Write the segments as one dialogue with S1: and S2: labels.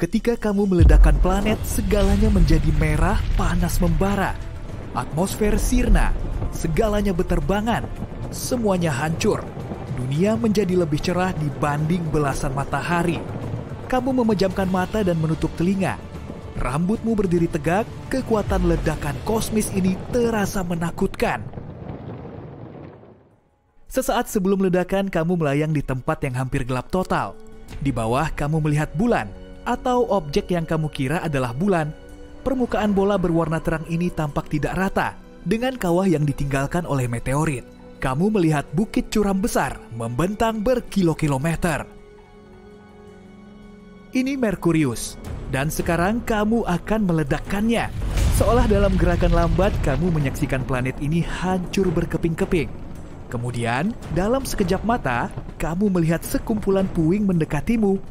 S1: Ketika kamu meledakkan planet, segalanya menjadi merah, panas membara. Atmosfer sirna, segalanya beterbangan, semuanya hancur. Dunia menjadi lebih cerah dibanding belasan matahari. Kamu memejamkan mata dan menutup telinga. Rambutmu berdiri tegak, kekuatan ledakan kosmis ini terasa menakutkan. Sesaat sebelum ledakan, kamu melayang di tempat yang hampir gelap total. Di bawah, kamu melihat bulan, atau objek yang kamu kira adalah bulan. Permukaan bola berwarna terang ini tampak tidak rata, dengan kawah yang ditinggalkan oleh meteorit. Kamu melihat bukit curam besar, membentang berkilo-kilometer. Ini Merkurius, dan sekarang kamu akan meledakkannya. Seolah dalam gerakan lambat, kamu menyaksikan planet ini hancur berkeping-keping. Kemudian, dalam sekejap mata, kamu melihat sekumpulan puing mendekatimu.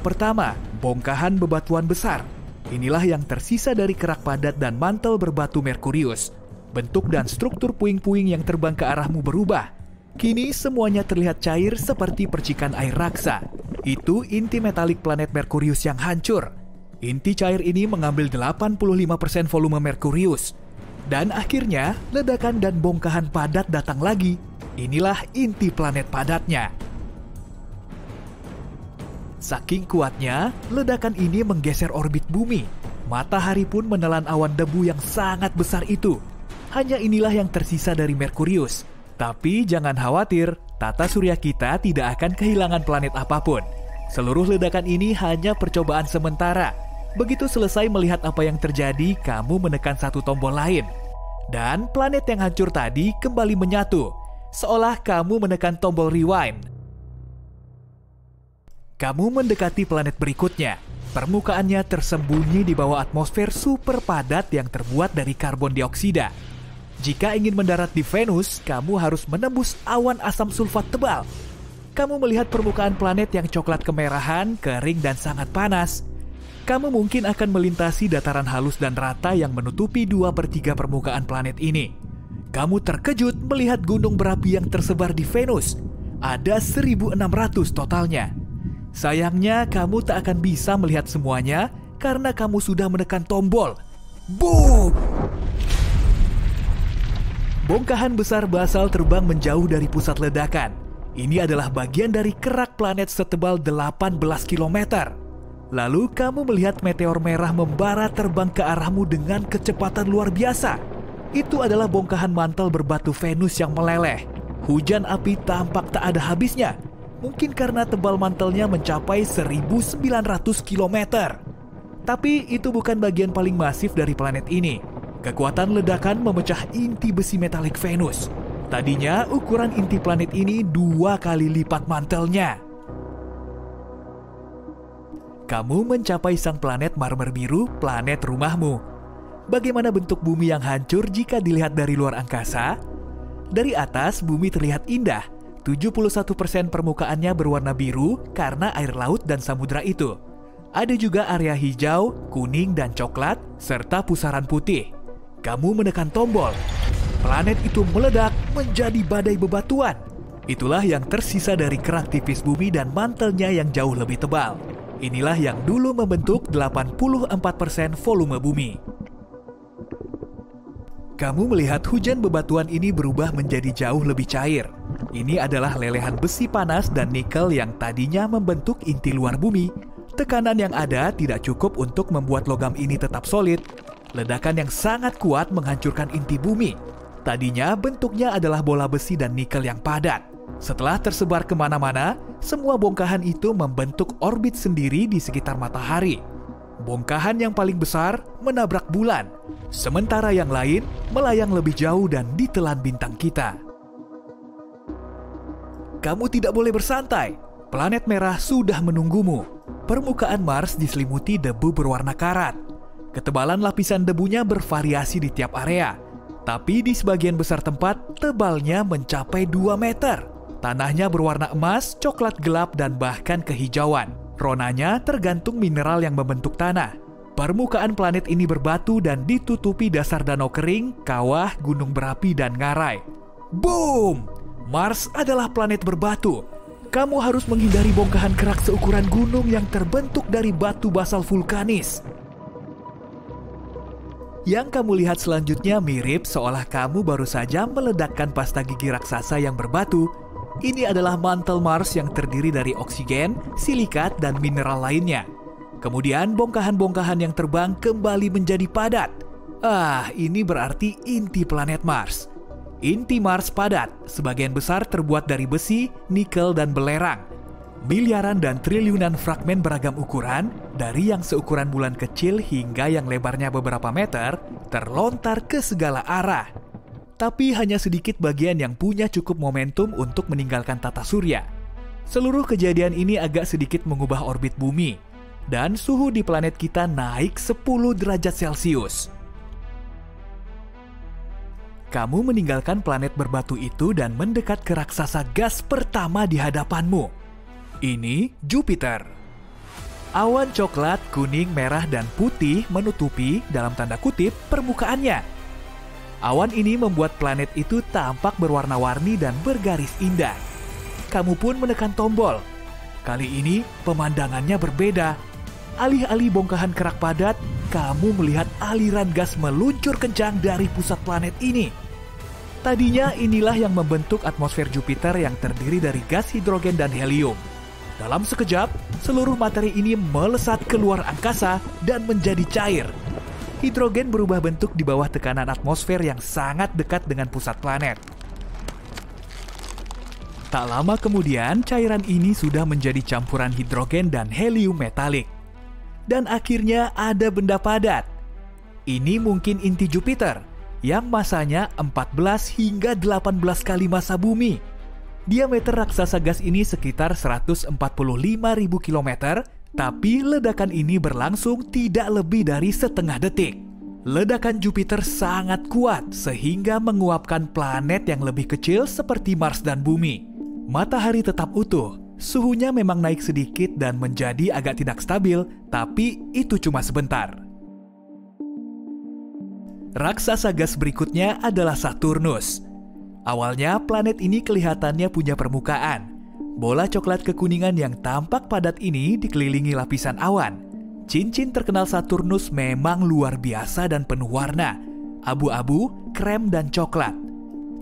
S1: Pertama, bongkahan bebatuan besar. Inilah yang tersisa dari kerak padat dan mantel berbatu Merkurius. Bentuk dan struktur puing-puing yang terbang ke arahmu berubah. Kini semuanya terlihat cair seperti percikan air raksa. Itu inti metalik planet Merkurius yang hancur. Inti cair ini mengambil 85% volume Merkurius. Dan akhirnya, ledakan dan bongkahan padat datang lagi. Inilah inti planet padatnya. Saking kuatnya, ledakan ini menggeser orbit bumi. Matahari pun menelan awan debu yang sangat besar itu. Hanya inilah yang tersisa dari Merkurius. Tapi jangan khawatir, tata surya kita tidak akan kehilangan planet apapun. Seluruh ledakan ini hanya percobaan sementara. Begitu selesai melihat apa yang terjadi, kamu menekan satu tombol lain. Dan planet yang hancur tadi kembali menyatu. Seolah kamu menekan tombol rewind. Kamu mendekati planet berikutnya. Permukaannya tersembunyi di bawah atmosfer super padat yang terbuat dari karbon dioksida. Jika ingin mendarat di Venus, kamu harus menembus awan asam sulfat tebal. Kamu melihat permukaan planet yang coklat kemerahan, kering dan sangat panas. Kamu mungkin akan melintasi dataran halus dan rata yang menutupi 2/3 permukaan planet ini. Kamu terkejut melihat gunung berapi yang tersebar di Venus. Ada 1.600 totalnya. Sayangnya, kamu tak akan bisa melihat semuanya karena kamu sudah menekan tombol. Boom! Bongkahan besar basal terbang menjauh dari pusat ledakan. Ini adalah bagian dari kerak planet setebal 18 km. Lalu kamu melihat meteor merah membara terbang ke arahmu dengan kecepatan luar biasa. Itu adalah bongkahan mantel berbatu Venus yang meleleh. Hujan api tampak tak ada habisnya. Mungkin karena tebal mantelnya mencapai 1.900 km. Tapi itu bukan bagian paling masif dari planet ini. Kekuatan ledakan memecah inti besi metalik Venus. Tadinya ukuran inti planet ini 2 kali lipat mantelnya. Kamu mencapai sang planet marmer biru, planet rumahmu. Bagaimana bentuk bumi yang hancur jika dilihat dari luar angkasa? Dari atas, bumi terlihat indah. 71% permukaannya berwarna biru karena air laut dan samudra itu. Ada juga area hijau, kuning, dan coklat, serta pusaran putih. Kamu menekan tombol. Planet itu meledak menjadi badai bebatuan. Itulah yang tersisa dari kerak tipis bumi dan mantelnya yang jauh lebih tebal. Inilah yang dulu membentuk 84% volume bumi. Kamu melihat hujan bebatuan ini berubah menjadi jauh lebih cair. Ini adalah lelehan besi panas dan nikel yang tadinya membentuk inti luar bumi. Tekanan yang ada tidak cukup untuk membuat logam ini tetap solid. Ledakan yang sangat kuat menghancurkan inti bumi. Tadinya bentuknya adalah bola besi dan nikel yang padat. Setelah tersebar kemana-mana, semua bongkahan itu membentuk orbit sendiri di sekitar matahari. Bongkahan yang paling besar menabrak bulan, sementara yang lain melayang lebih jauh dan ditelan bintang kita. Kamu tidak boleh bersantai. Planet merah sudah menunggumu. Permukaan Mars diselimuti debu berwarna karat. Ketebalan lapisan debunya bervariasi di tiap area. Tapi di sebagian besar tempat, tebalnya mencapai 2 meter. Tanahnya berwarna emas, coklat gelap, dan bahkan kehijauan. Ronanya tergantung mineral yang membentuk tanah. Permukaan planet ini berbatu dan ditutupi dasar danau kering, kawah, gunung berapi, dan ngarai. Boom! Mars adalah planet berbatu. Kamu harus menghindari bongkahan kerak seukuran gunung yang terbentuk dari batu basal vulkanis. Yang kamu lihat selanjutnya mirip seolah kamu baru saja meledakkan pasta gigi raksasa yang berbatu. Ini adalah mantel Mars yang terdiri dari oksigen, silikat, dan mineral lainnya. Kemudian bongkahan-bongkahan yang terbang kembali menjadi padat. Ini berarti inti planet Mars. Inti Mars padat, sebagian besar terbuat dari besi, nikel, dan belerang. Miliaran dan triliunan fragmen beragam ukuran, dari yang seukuran bulan kecil hingga yang lebarnya beberapa meter, terlontar ke segala arah. Tapi hanya sedikit bagian yang punya cukup momentum untuk meninggalkan tata surya. Seluruh kejadian ini agak sedikit mengubah orbit bumi, dan suhu di planet kita naik 10 derajat Celcius. Kamu meninggalkan planet berbatu itu dan mendekat ke raksasa gas pertama di hadapanmu. Ini Jupiter. Awan coklat, kuning, merah, dan putih menutupi, dalam tanda kutip, permukaannya. Awan ini membuat planet itu tampak berwarna-warni dan bergaris indah. Kamu pun menekan tombol. Kali ini pemandangannya berbeda. Alih-alih bongkahan kerak padat, kamu melihat aliran gas meluncur kencang dari pusat planet ini. Tadinya inilah yang membentuk atmosfer Jupiter yang terdiri dari gas hidrogen dan helium. Dalam sekejap, seluruh materi ini melesat keluar angkasa dan menjadi cair. Hidrogen berubah bentuk di bawah tekanan atmosfer yang sangat dekat dengan pusat planet. Tak lama kemudian, cairan ini sudah menjadi campuran hidrogen dan helium metalik. Dan akhirnya ada benda padat. Ini mungkin inti Jupiter, yang masanya 14 hingga 18 kali massa bumi. Diameter raksasa gas ini sekitar 145.000 km, tapi ledakan ini berlangsung tidak lebih dari setengah detik. Ledakan Jupiter sangat kuat sehingga menguapkan planet yang lebih kecil seperti Mars dan Bumi. Matahari tetap utuh, suhunya memang naik sedikit dan menjadi agak tidak stabil, tapi itu cuma sebentar. Raksasa gas berikutnya adalah Saturnus. Awalnya planet ini kelihatannya punya permukaan. Bola coklat kekuningan yang tampak padat ini dikelilingi lapisan awan. Cincin terkenal Saturnus memang luar biasa dan penuh warna. Abu-abu, krem, dan coklat.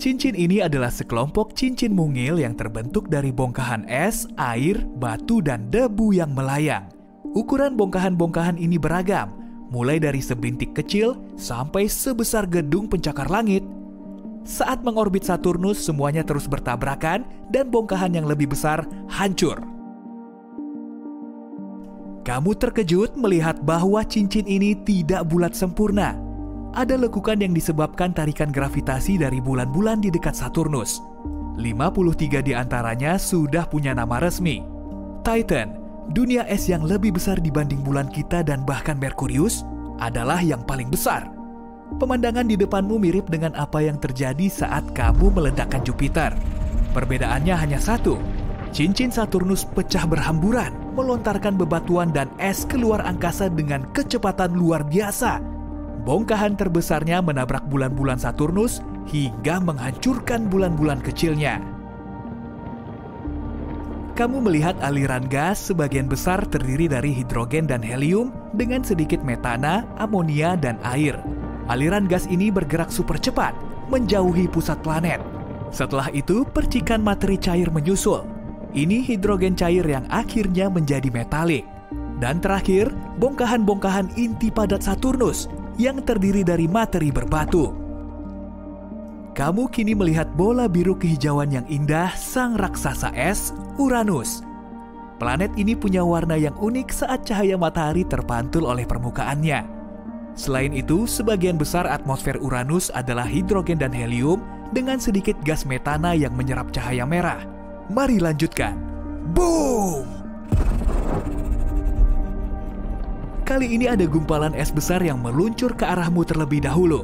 S1: Cincin ini adalah sekelompok cincin mungil yang terbentuk dari bongkahan es, air, batu, dan debu yang melayang. Ukuran bongkahan-bongkahan ini beragam, mulai dari sebintik kecil sampai sebesar gedung pencakar langit. Saat mengorbit Saturnus, semuanya terus bertabrakan dan bongkahan yang lebih besar hancur. Kamu terkejut melihat bahwa cincin ini tidak bulat sempurna. Ada lekukan yang disebabkan tarikan gravitasi dari bulan-bulan di dekat Saturnus. 53 di antaranya sudah punya nama resmi. Titan, dunia es yang lebih besar dibanding bulan kita dan bahkan Merkurius, adalah yang paling besar. Pemandangan di depanmu mirip dengan apa yang terjadi saat kamu meledakkan Jupiter. Perbedaannya hanya satu. Cincin Saturnus pecah berhamburan, melontarkan bebatuan dan es keluar angkasa dengan kecepatan luar biasa. Bongkahan terbesarnya menabrak bulan-bulan Saturnus hingga menghancurkan bulan-bulan kecilnya. Kamu melihat aliran gas sebagian besar terdiri dari hidrogen dan helium dengan sedikit metana, amonia, dan air. Aliran gas ini bergerak super cepat, menjauhi pusat planet. Setelah itu, percikan materi cair menyusul. Ini hidrogen cair yang akhirnya menjadi metalik. Dan terakhir, bongkahan-bongkahan inti padat Saturnus yang terdiri dari materi berbatu. Kamu kini melihat bola biru kehijauan yang indah sang raksasa es, Uranus. Planet ini punya warna yang unik saat cahaya matahari terpantul oleh permukaannya. Selain itu, sebagian besar atmosfer Uranus adalah hidrogen dan helium dengan sedikit gas metana yang menyerap cahaya merah. Mari lanjutkan. Boom! Kali ini ada gumpalan es besar yang meluncur ke arahmu terlebih dahulu.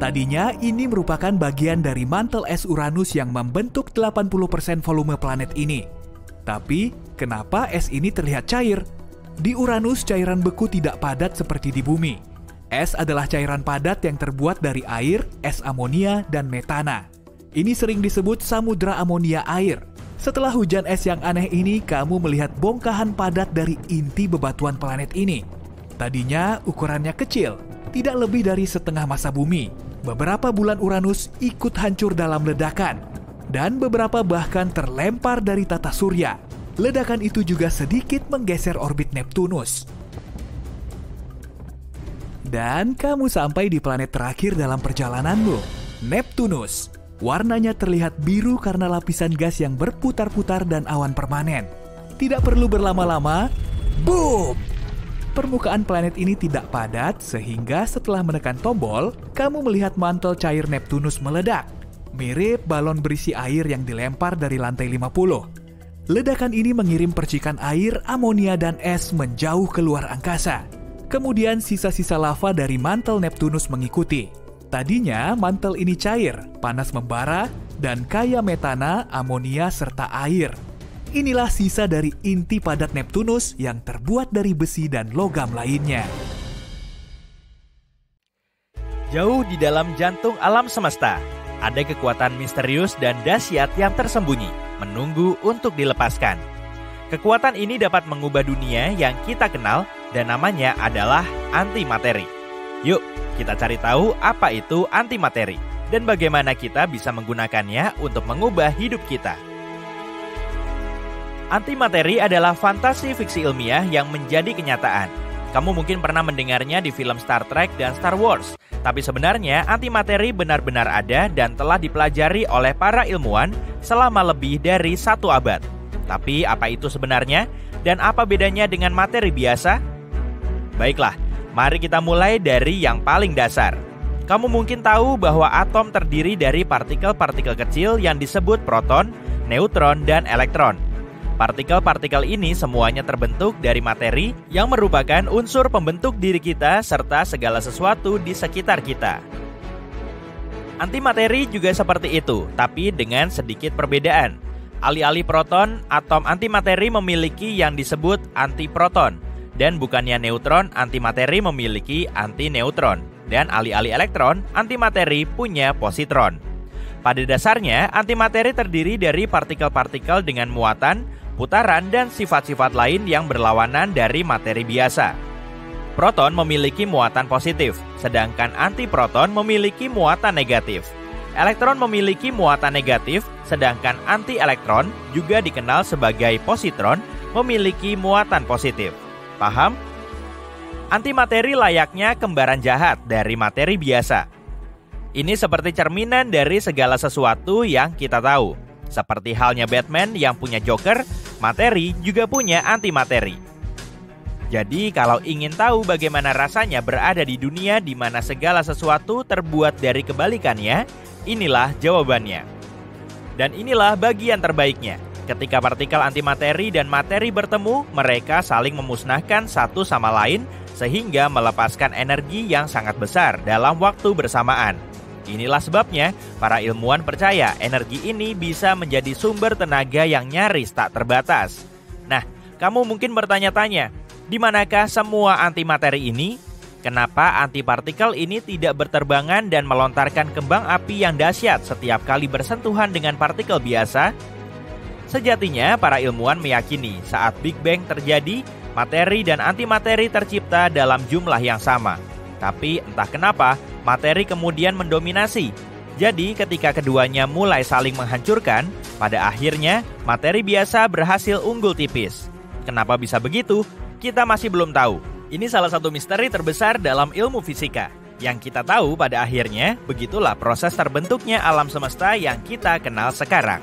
S1: Tadinya ini merupakan bagian dari mantel es Uranus yang membentuk 80% volume planet ini. Tapi, kenapa es ini terlihat cair? Di Uranus, cairan beku tidak padat seperti di Bumi. Es adalah cairan padat yang terbuat dari air, es amonia, dan metana. Ini sering disebut samudra amonia air. Setelah hujan es yang aneh ini, kamu melihat bongkahan padat dari inti bebatuan planet ini. Tadinya ukurannya kecil, tidak lebih dari setengah massa bumi. Beberapa bulan Uranus ikut hancur dalam ledakan, dan beberapa bahkan terlempar dari tata surya. Ledakan itu juga sedikit menggeser orbit Neptunus. Dan kamu sampai di planet terakhir dalam perjalananmu, Neptunus. Warnanya terlihat biru karena lapisan gas yang berputar-putar dan awan permanen. Tidak perlu berlama-lama, boom! Permukaan planet ini tidak padat sehingga setelah menekan tombol, kamu melihat mantel cair Neptunus meledak. Mirip balon berisi air yang dilempar dari lantai 50. Ledakan ini mengirim percikan air, amonia, dan es menjauh keluar angkasa. Kemudian sisa-sisa lava dari mantel Neptunus mengikuti. Tadinya mantel ini cair, panas membara, dan kaya metana, amonia, serta air. Inilah sisa dari inti padat Neptunus yang terbuat dari besi dan logam lainnya.
S2: Jauh di dalam jantung alam semesta, ada kekuatan misterius dan dahsyat yang tersembunyi, menunggu untuk dilepaskan. Kekuatan ini dapat mengubah dunia yang kita kenal dan namanya adalah antimateri. Yuk, kita cari tahu apa itu antimateri dan bagaimana kita bisa menggunakannya untuk mengubah hidup kita. Antimateri adalah fantasi fiksi ilmiah yang menjadi kenyataan. Kamu mungkin pernah mendengarnya di film Star Trek dan Star Wars, tapi sebenarnya antimateri benar-benar ada dan telah dipelajari oleh para ilmuwan selama lebih dari 1 abad. Tapi apa itu sebenarnya dan apa bedanya dengan materi biasa? Baiklah, mari kita mulai dari yang paling dasar. Kamu mungkin tahu bahwa atom terdiri dari partikel-partikel kecil yang disebut proton, neutron, dan elektron. Partikel-partikel ini semuanya terbentuk dari materi yang merupakan unsur pembentuk diri kita serta segala sesuatu di sekitar kita. Antimateri juga seperti itu, tapi dengan sedikit perbedaan. Alih-alih proton, atom antimateri memiliki yang disebut antiproton. Dan bukannya neutron, antimateri memiliki antineutron. Dan alih-alih elektron, antimateri punya positron. Pada dasarnya, antimateri terdiri dari partikel-partikel dengan muatan, putaran, dan sifat-sifat lain yang berlawanan dari materi biasa. Proton memiliki muatan positif, sedangkan antiproton memiliki muatan negatif. Elektron memiliki muatan negatif, sedangkan antielektron, juga dikenal sebagai positron, memiliki muatan positif. Paham? Antimateri layaknya kembaran jahat dari materi biasa. Ini seperti cerminan dari segala sesuatu yang kita tahu. Seperti halnya Batman yang punya Joker, materi juga punya antimateri. Jadi kalau ingin tahu bagaimana rasanya berada di dunia di mana segala sesuatu terbuat dari kebalikannya, inilah jawabannya. Dan inilah bagian terbaiknya. Ketika partikel antimateri dan materi bertemu, mereka saling memusnahkan satu sama lain sehingga melepaskan energi yang sangat besar dalam waktu bersamaan. Inilah sebabnya para ilmuwan percaya energi ini bisa menjadi sumber tenaga yang nyaris tak terbatas. Nah, kamu mungkin bertanya-tanya, di manakah semua antimateri ini? Kenapa antipartikel ini tidak berterbangan dan melontarkan kembang api yang dahsyat setiap kali bersentuhan dengan partikel biasa? Sejatinya, para ilmuwan meyakini saat Big Bang terjadi, materi dan antimateri tercipta dalam jumlah yang sama. Tapi entah kenapa, materi kemudian mendominasi. Jadi ketika keduanya mulai saling menghancurkan, pada akhirnya materi biasa berhasil unggul tipis. Kenapa bisa begitu? Kita masih belum tahu. Ini salah satu misteri terbesar dalam ilmu fisika. Yang kita tahu pada akhirnya, begitulah proses terbentuknya alam semesta yang kita kenal sekarang.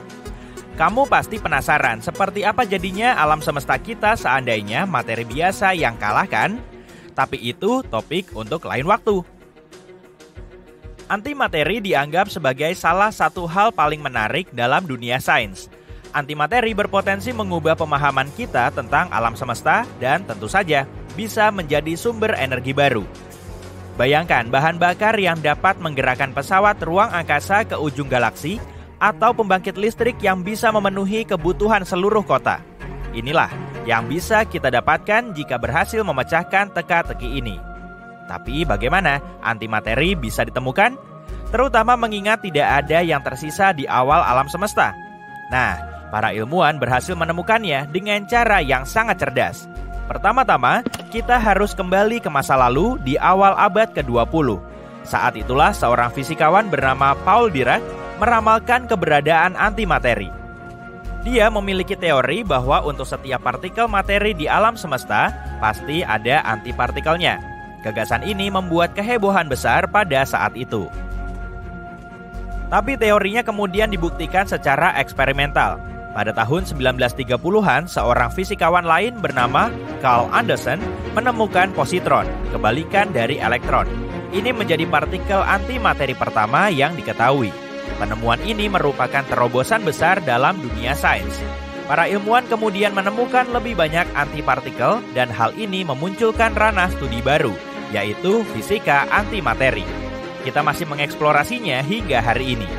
S2: Kamu pasti penasaran seperti apa jadinya alam semesta kita seandainya materi biasa yang kalah kan? Tapi itu topik untuk lain waktu. Antimateri dianggap sebagai salah satu hal paling menarik dalam dunia sains. Antimateri berpotensi mengubah pemahaman kita tentang alam semesta dan tentu saja bisa menjadi sumber energi baru. Bayangkan bahan bakar yang dapat menggerakkan pesawat ruang angkasa ke ujung galaksi atau pembangkit listrik yang bisa memenuhi kebutuhan seluruh kota. Inilah yang bisa kita dapatkan jika berhasil memecahkan teka-teki ini. Tapi bagaimana antimateri bisa ditemukan? Terutama mengingat tidak ada yang tersisa di awal alam semesta. Nah, Para ilmuwan berhasil menemukannya dengan cara yang sangat cerdas. Pertama-tama, kita harus kembali ke masa lalu di awal abad ke-20. Saat itulah seorang fisikawan bernama Paul Dirac meramalkan keberadaan antimateri. Dia memiliki teori bahwa untuk setiap partikel materi di alam semesta, pasti ada antipartikelnya. Gagasan ini membuat kehebohan besar pada saat itu. Tapi teorinya kemudian dibuktikan secara eksperimental. Pada tahun 1930-an, seorang fisikawan lain bernama Carl Anderson menemukan positron, kebalikan dari elektron. Ini menjadi partikel antimateri pertama yang diketahui. Penemuan ini merupakan terobosan besar dalam dunia sains. Para ilmuwan kemudian menemukan lebih banyak antipartikel dan hal ini memunculkan ranah studi baru, yaitu fisika antimateri. Kita masih mengeksplorasinya hingga hari ini.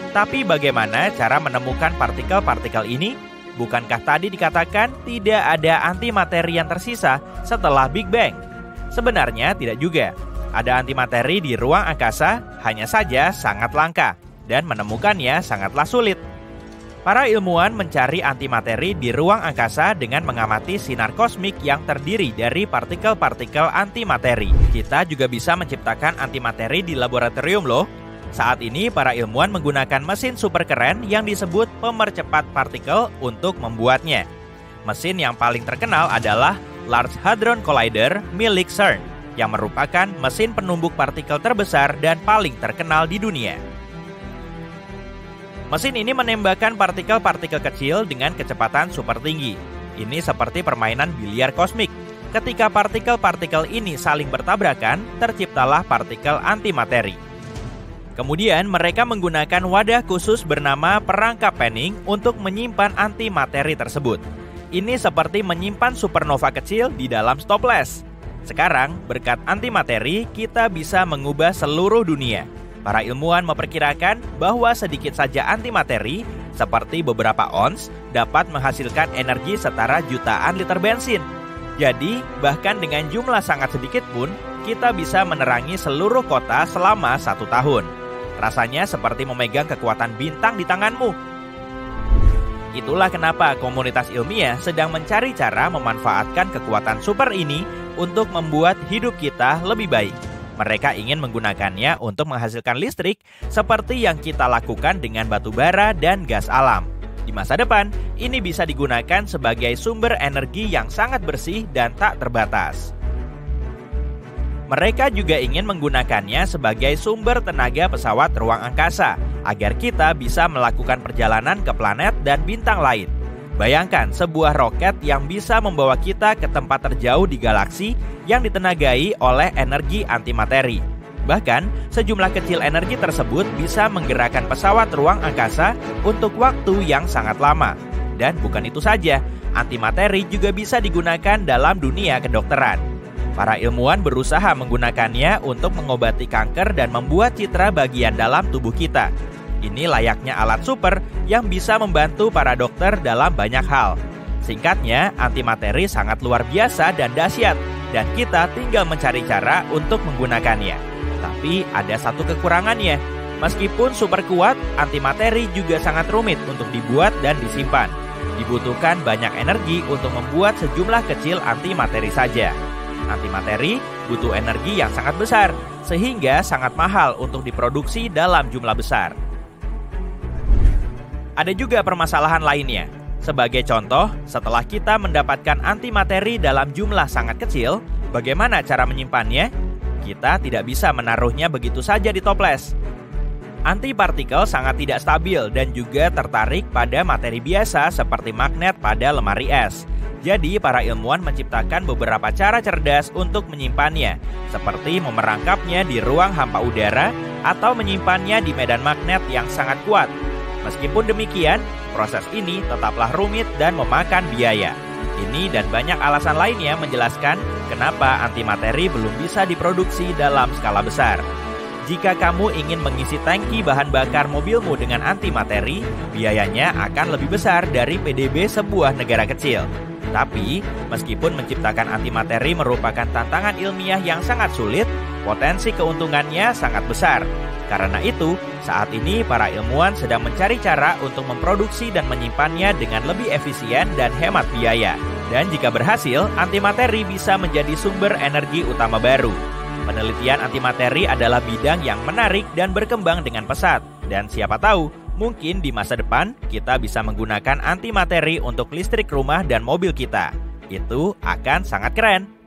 S2: Tapi bagaimana cara menemukan partikel-partikel ini? Bukankah tadi dikatakan tidak ada antimateri yang tersisa setelah Big Bang? Sebenarnya tidak juga. Ada antimateri di ruang angkasa, hanya saja sangat langka, dan menemukannya sangatlah sulit. Para ilmuwan mencari antimateri di ruang angkasa dengan mengamati sinar kosmik yang terdiri dari partikel-partikel antimateri. Kita juga bisa menciptakan antimateri di laboratorium loh. Saat ini para ilmuwan menggunakan mesin super keren yang disebut pemercepat partikel untuk membuatnya. Mesin yang paling terkenal adalah Large Hadron Collider milik CERN, yang merupakan mesin penumbuk partikel terbesar dan paling terkenal di dunia. Mesin ini menembakkan partikel-partikel kecil dengan kecepatan super tinggi. Ini seperti permainan biliar kosmik. Ketika partikel-partikel ini saling bertabrakan, terciptalah partikel antimateri. Kemudian mereka menggunakan wadah khusus bernama perangkap Penning untuk menyimpan antimateri tersebut. Ini seperti menyimpan supernova kecil di dalam stoples. Sekarang, berkat antimateri, kita bisa mengubah seluruh dunia. Para ilmuwan memperkirakan bahwa sedikit saja antimateri, seperti beberapa ons, dapat menghasilkan energi setara jutaan liter bensin. Jadi, bahkan dengan jumlah sangat sedikit pun, kita bisa menerangi seluruh kota selama 1 tahun. Rasanya seperti memegang kekuatan bintang di tanganmu. Itulah kenapa komunitas ilmiah sedang mencari cara memanfaatkan kekuatan super ini untuk membuat hidup kita lebih baik. Mereka ingin menggunakannya untuk menghasilkan listrik seperti yang kita lakukan dengan batu bara dan gas alam. Di masa depan, ini bisa digunakan sebagai sumber energi yang sangat bersih dan tak terbatas. Mereka juga ingin menggunakannya sebagai sumber tenaga pesawat ruang angkasa, agar kita bisa melakukan perjalanan ke planet dan bintang lain. Bayangkan sebuah roket yang bisa membawa kita ke tempat terjauh di galaksi yang ditenagai oleh energi antimateri. Bahkan, sejumlah kecil energi tersebut bisa menggerakkan pesawat ruang angkasa untuk waktu yang sangat lama. Dan bukan itu saja, antimateri juga bisa digunakan dalam dunia kedokteran. Para ilmuwan berusaha menggunakannya untuk mengobati kanker dan membuat citra bagian dalam tubuh kita. Ini layaknya alat super yang bisa membantu para dokter dalam banyak hal. Singkatnya, antimateri sangat luar biasa dan dahsyat, dan kita tinggal mencari cara untuk menggunakannya. Tapi ada satu kekurangannya. Meskipun super kuat, antimateri juga sangat rumit untuk dibuat dan disimpan. Dibutuhkan banyak energi untuk membuat sejumlah kecil antimateri saja. Antimateri butuh energi yang sangat besar, sehingga sangat mahal untuk diproduksi dalam jumlah besar. Ada juga permasalahan lainnya. Sebagai contoh, setelah kita mendapatkan antimateri dalam jumlah sangat kecil, bagaimana cara menyimpannya? Kita tidak bisa menaruhnya begitu saja di toples. Antipartikel sangat tidak stabil dan juga tertarik pada materi biasa seperti magnet pada lemari es. Jadi, para ilmuwan menciptakan beberapa cara cerdas untuk menyimpannya, seperti memerangkapnya di ruang hampa udara atau menyimpannya di medan magnet yang sangat kuat. Meskipun demikian, proses ini tetaplah rumit dan memakan biaya. Ini dan banyak alasan lainnya menjelaskan kenapa antimateri belum bisa diproduksi dalam skala besar. Jika kamu ingin mengisi tangki bahan bakar mobilmu dengan antimateri, biayanya akan lebih besar dari PDB sebuah negara kecil. Tapi, meskipun menciptakan antimateri merupakan tantangan ilmiah yang sangat sulit, potensi keuntungannya sangat besar. Karena itu, saat ini para ilmuwan sedang mencari cara untuk memproduksi dan menyimpannya dengan lebih efisien dan hemat biaya. Dan jika berhasil, antimateri bisa menjadi sumber energi utama baru. Penelitian antimateri adalah bidang yang menarik dan berkembang dengan pesat. Dan siapa tahu, mungkin di masa depan kita bisa menggunakan antimateri untuk listrik rumah dan mobil kita. Itu akan sangat keren.